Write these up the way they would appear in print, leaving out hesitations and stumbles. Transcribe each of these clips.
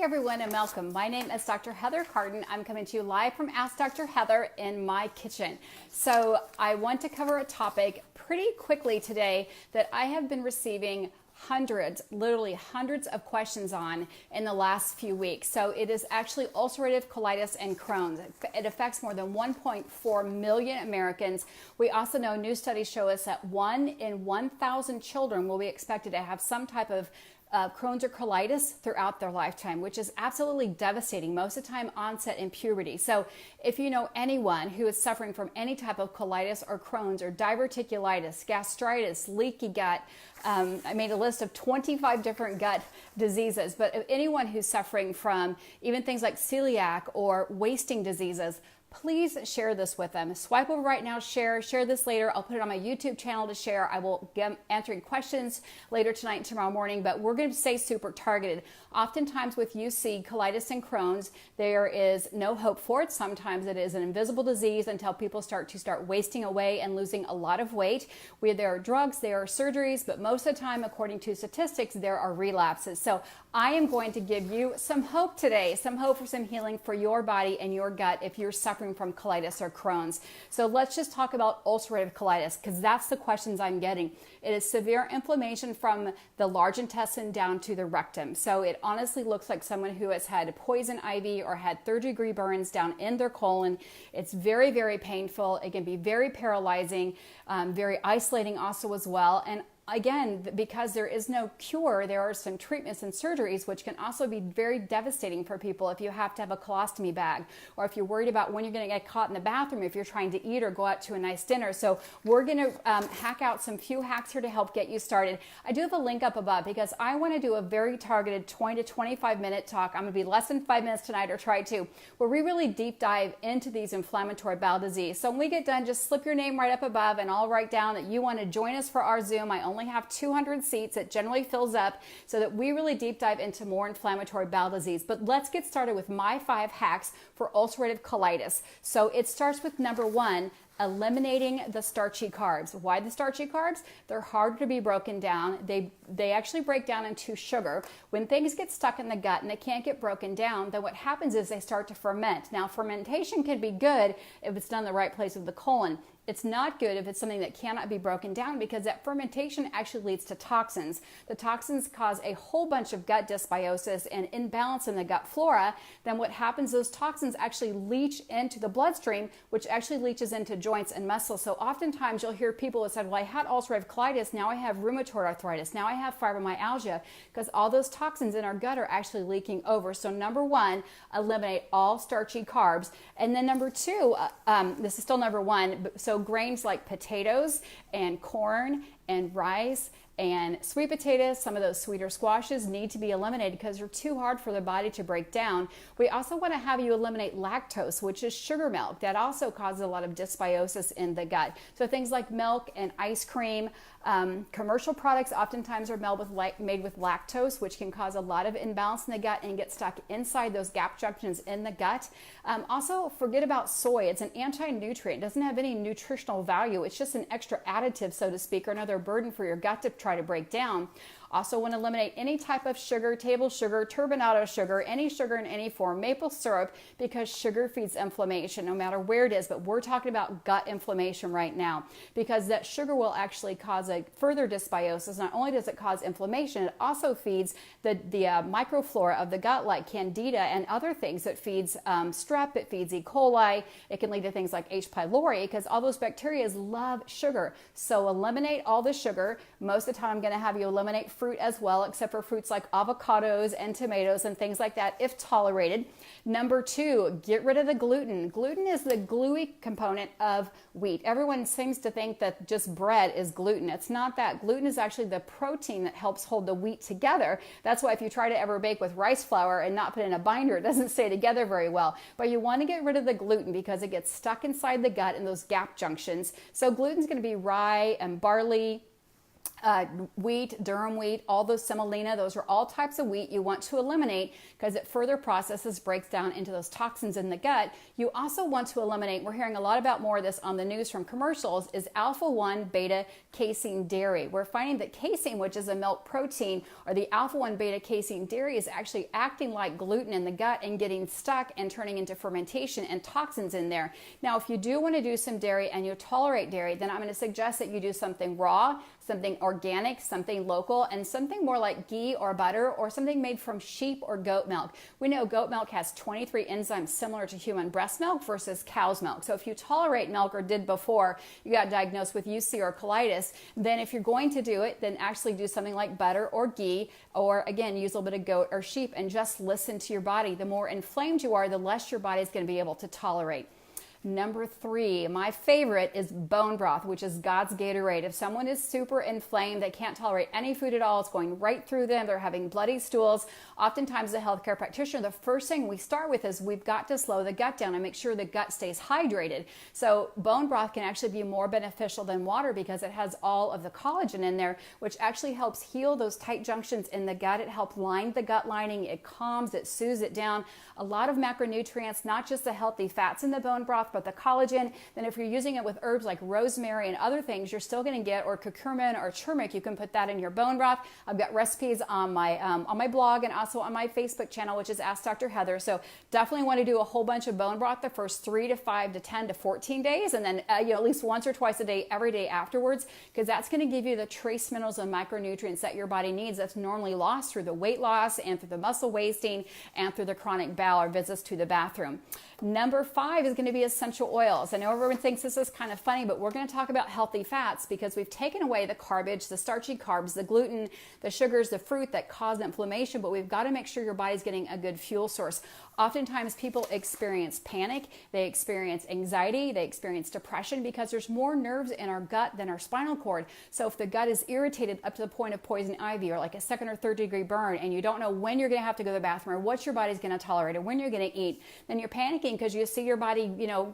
everyone, and welcome. My name is Dr. Heather Carden. I'm coming to you live from Ask Dr. Heather in my kitchen. So I want to cover a topic pretty quickly today that I have been receiving hundreds, literally hundreds of questions on in the last few weeks. So it is actually ulcerative colitis and Crohn's. It affects more than 1.4 million Americans. We also know new studies show us that 1 in 1,000 children will be expected to have some type of Crohn's or colitis throughout their lifetime, which is absolutely devastating, most of the time onset in puberty. So if you know anyone who is suffering from any type of colitis or Crohn's or diverticulitis, gastritis, leaky gut, I made a list of 25 different gut diseases, but if anyone who's suffering from even things like celiac or wasting diseases, please share this with them. Swipe over right now, share this later. I'll put it on my YouTube channel to share. I will get answering questions later tonight and tomorrow morning, but we're going to stay super targeted. Oftentimes with UC, colitis and Crohn's, there is no hope for it. Sometimes it is an invisible disease until people start wasting away and losing a lot of weight. There are drugs, there are surgeries, but most of the time, according to statistics, there are relapses. So I am going to give you some hope today, some hope for some healing for your body and your gut if you're suffering from colitis or Crohn's. So let's just talk about ulcerative colitis, because that's the questions I'm getting. It is severe inflammation from the large intestine down to the rectum. So it honestly looks like someone who has had poison ivy or had third-degree burns down in their colon. It's very, very painful. It can be very paralyzing, very isolating also as well. And again, because there is no cure, there are some treatments and surgeries which can also be very devastating for people if you have to have a colostomy bag, or if you're worried about when you're going to get caught in the bathroom if you're trying to eat or go out to a nice dinner. So we're going to hack out some few hacks here to help get you started. I do have a link up above because I want to do a very targeted 20 to 25 minute talk. I'm going to be less than 5 minutes tonight, or try to, where we really deep dive into these inflammatory bowel disease. So when we get done, just slip your name right up above and I'll write down that you want to join us for our Zoom. I only have 200 seats. It generally fills up so that we really deep dive into more inflammatory bowel disease. But let's get started with my 5 hacks for ulcerative colitis. So it starts with number 1, eliminating the starchy carbs. Why the starchy carbs? They're harder to be broken down. They actually break down into sugar. When things get stuck in the gut and they can't get broken down, then what happens is they start to ferment. Now, fermentation can be good if it's done in the right place of the colon. It's not good if it's something that cannot be broken down, because that fermentation actually leads to toxins. The toxins cause a whole bunch of gut dysbiosis and imbalance in the gut flora. Then what happens, those toxins actually leach into the bloodstream, which actually leaches into joints and muscles. So oftentimes you'll hear people who said, well, I had ulcerative colitis, now I have rheumatoid arthritis, now I have fibromyalgia, because all those toxins in our gut are actually leaking over. So number 1, eliminate all starchy carbs. And then number 2, this is still number 1, so grains like potatoes and corn and rice and sweet potatoes, some of those sweeter squashes need to be eliminated because they're too hard for the body to break down. We also want to have you eliminate lactose, which is sugar milk. That also causes a lot of dysbiosis in the gut. So things like milk and ice cream, commercial products oftentimes are made with lactose, which can cause a lot of imbalance in the gut and get stuck inside those gap junctions in the gut. Also, forget about soy. It's an anti-nutrient. It doesn't have any nutritional value. It's just an extra additive, so to speak, or another burden for your gut to try to break down. Also want to eliminate any type of sugar, table sugar, turbinado sugar, any sugar in any form, maple syrup, because sugar feeds inflammation no matter where it is. But we're talking about gut inflammation right now, because that sugar will actually cause a further dysbiosis. Not only does it cause inflammation, it also feeds the microflora of the gut, like candida and other things. It feeds strep, it feeds E. coli. It can lead to things like H. pylori, because all those bacteria love sugar. So eliminate all the sugar. Most of the time I'm going to have you eliminate fruit as well, except for fruits like avocados and tomatoes and things like that, if tolerated. Number 2, get rid of the gluten. Gluten is the gluey component of wheat. Everyone seems to think that just bread is gluten. It's not that. Gluten is actually the protein that helps hold the wheat together. That's why if you try to ever bake with rice flour and not put it in a binder, it doesn't stay together very well. But you want to get rid of the gluten because it gets stuck inside the gut in those gap junctions. So gluten is going to be rye and barley, wheat, durum wheat, all those semolina, those are all types of wheat you want to eliminate because it further processes, breaks down into those toxins in the gut. You also want to eliminate, we're hearing a lot about more of this on the news from commercials, is alpha-1 beta casein dairy. We're finding that casein, which is a milk protein, or the alpha-1 beta casein dairy, is actually acting like gluten in the gut and getting stuck and turning into fermentation and toxins in there. Now, if you do want to do some dairy and you tolerate dairy, then I'm going to suggest that you do something raw, something organic, something local, and something more like ghee or butter or something made from sheep or goat milk. We know goat milk has 23 enzymes similar to human breast milk versus cow's milk. So if you tolerate milk or did before you got diagnosed with UC or colitis, then if you're going to do it, then actually do something like butter or ghee, or again, use a little bit of goat or sheep and just listen to your body. The more inflamed you are, the less your body is going to be able to tolerate. Number 3, my favorite, is bone broth, which is God's Gatorade. If someone is super inflamed, they can't tolerate any food at all, it's going right through them, they're having bloody stools, oftentimes the healthcare practitioner, the first thing we start with is we've got to slow the gut down and make sure the gut stays hydrated. So bone broth can actually be more beneficial than water because it has all of the collagen in there, which actually helps heal those tight junctions in the gut. It helps line the gut lining, it calms, it soothes it down. A lot of macronutrients, not just the healthy fats in the bone broth, but the collagen. Then if you're using it with herbs like rosemary and other things, you're still going to get, or curcumin or turmeric, you can put that in your bone broth. I've got recipes on my blog and also on my Facebook channel, which is Ask Dr. Heather. So definitely want to do a whole bunch of bone broth the first 3 to 5 to 10 to 14 days, and then at least once or twice a day, every day afterwards, because that's going to give you the trace minerals and micronutrients that your body needs that's normally lost through the weight loss and through the muscle wasting and through the chronic bowel or visits to the bathroom. Number 5 is going to be essential oils. I know everyone thinks this is kind of funny, but we're going to talk about healthy fats because we've taken away the garbage, the starchy carbs, the gluten, the sugars, the fruit that cause inflammation, but we've got to make sure your body's getting a good fuel source. Oftentimes people experience panic, they experience anxiety, they experience depression because there's more nerves in our gut than our spinal cord. So if the gut is irritated up to the point of poison ivy or like a 2nd or 3rd degree burn, and you don't know when you're going to have to go to the bathroom or what your body's going to tolerate or when you're going to eat, then you're panicking because you see your body,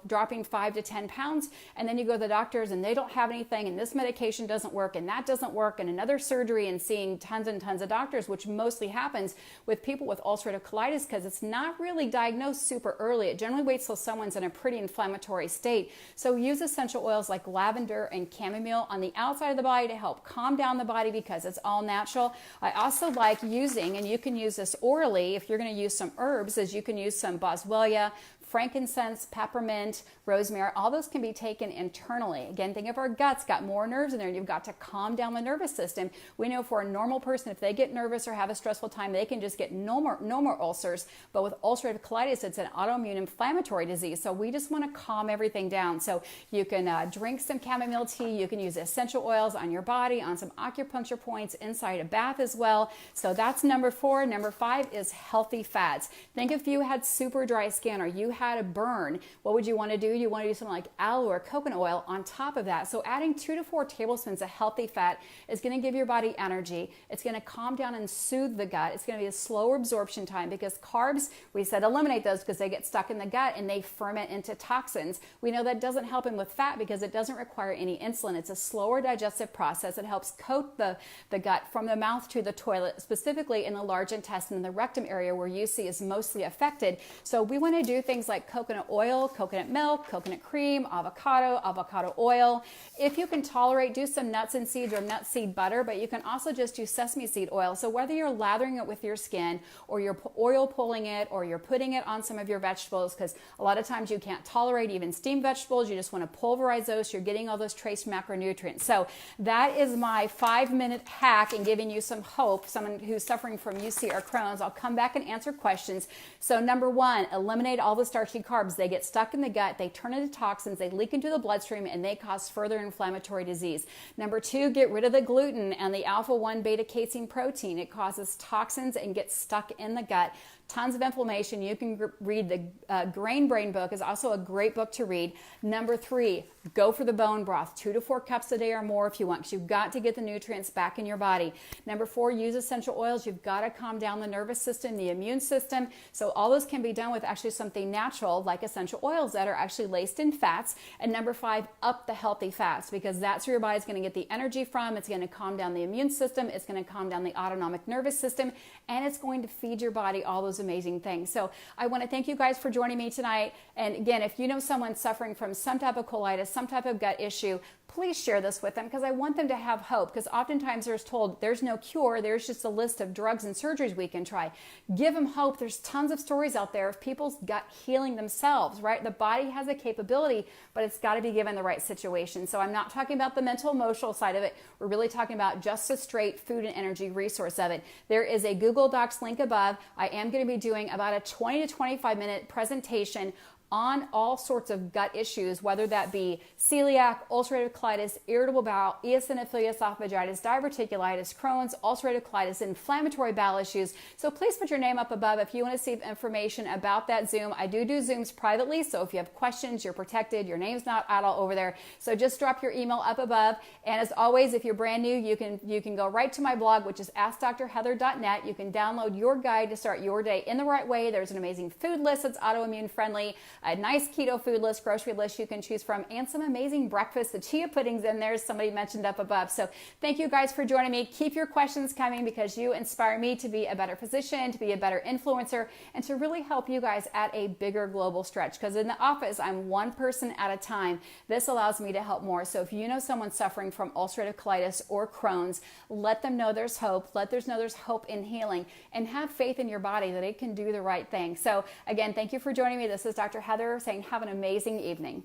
dropping 5 to 10 pounds, and then you go to the doctors and they don't have anything, and this medication doesn't work, and that doesn't work, and another surgery, and seeing tons and tons of doctors, which mostly happens with people with ulcerative colitis because it's not really diagnosed super early. It generally waits till someone's in a pretty inflammatory state. So use essential oils like lavender and chamomile on the outside of the body to help calm down the body because it's all natural. I also like using, and you can use this orally if you're going to use some herbs, is you can use some boswellia, frankincense, peppermint, rosemary, all those can be taken internally. Again, think of our guts, got more nerves in there, and you've got to calm down the nervous system. We know for a normal person, if they get nervous or have a stressful time, they can just get no more ulcers. But with ulcerative colitis, it's an autoimmune inflammatory disease. So we just want to calm everything down. So you can drink some chamomile tea. You can use essential oils on your body, on some acupuncture points, inside a bath as well. So that's number 4. Number 5 is healthy fats. Think if you had super dry skin or you had a burn, what would you want to do? You want to do something like aloe or coconut oil on top of that. So adding 2 to 4 tablespoons of healthy fat is going to give your body energy. It's going to calm down and soothe the gut. It's going to be a slower absorption time because carbs, we said eliminate those because they get stuck in the gut and they ferment into toxins. We know that doesn't help them with fat because it doesn't require any insulin. It's a slower digestive process. It helps coat the gut from the mouth to the toilet, specifically in the large intestine and the rectum area where UC is mostly affected. So we want to do things like coconut oil, coconut milk, coconut cream, avocado oil. If you can tolerate, do some nuts and seeds or nut seed butter, but you can also just do sesame seed oil. So whether you're lathering it with your skin or you're oil pulling it or you're putting it on some of your vegetables, because a lot of times you can't tolerate even steamed vegetables, you just want to pulverize those, so you're getting all those trace macronutrients. So that is my 5-minute hack in giving you some hope, someone who's suffering from UC or Crohn's. I'll come back and answer questions. So number 1, eliminate all the starchy carbs. They get stuck in the gut, they turn into toxins, they leak into the bloodstream, and they cause further inflammatory disease. Number 2, get rid of the gluten and the alpha-1 beta casein protein. It causes toxins and gets stuck in the gut. Tons of inflammation. You can read the Grain Brain book, is also a great book to read. Number 3, go for the bone broth, 2 to 4 cups a day or more if you want, because you've got to get the nutrients back in your body. Number 4, use essential oils. You've got to calm down the nervous system, the immune system. So all those can be done with actually something natural natural, like essential oils that are actually laced in fats. And number 5, up the healthy fats, because that's where your body's going to get the energy from. It's going to calm down the immune system. It's going to calm down the autonomic nervous system, and it's going to feed your body all those amazing things. So I want to thank you guys for joining me tonight. And again, if you know someone suffering from some type of colitis, some type of gut issue, please share this with them, because I want them to have hope, because oftentimes they're told there's no cure, there's just a list of drugs and surgeries we can try. Give them hope. There's tons of stories out there of people's gut healing themselves, right? The body has a capability, but it's got to be given the right situation. So I'm not talking about the mental, emotional side of it. We're really talking about just a straight food and energy resource of it. There is a Google Docs link above. I am going to be doing about a 20 to 25 minute presentation on all sorts of gut issues, whether that be celiac, ulcerative colitis, irritable bowel, eosinophilic esophagitis, diverticulitis, Crohn's, ulcerative colitis, inflammatory bowel issues. So please put your name up above if you want to see information about that Zoom. I do Zooms privately, so if you have questions, you're protected. Your name's not out all over there. So just drop your email up above. And as always, if you're brand new, you can go right to my blog, which is AskDrHeather.net. You can download your guide to start your day in the right way. There's an amazing food list that's autoimmune friendly, a nice keto food list, grocery list you can choose from, and some amazing breakfast. The chia puddings in there, somebody mentioned up above. So thank you guys for joining me. Keep your questions coming, because you inspire me to be a better physician, to be a better influencer, and to really help you guys at a bigger global stretch. Because in the office, I'm one person at a time. This allows me to help more. So if you know someone suffering from ulcerative colitis or Crohn's, let them know there's hope. Let them know there's hope in healing, and have faith in your body that it can do the right thing. So again, thank you for joining me. This is Dr. Heather saying have an amazing evening.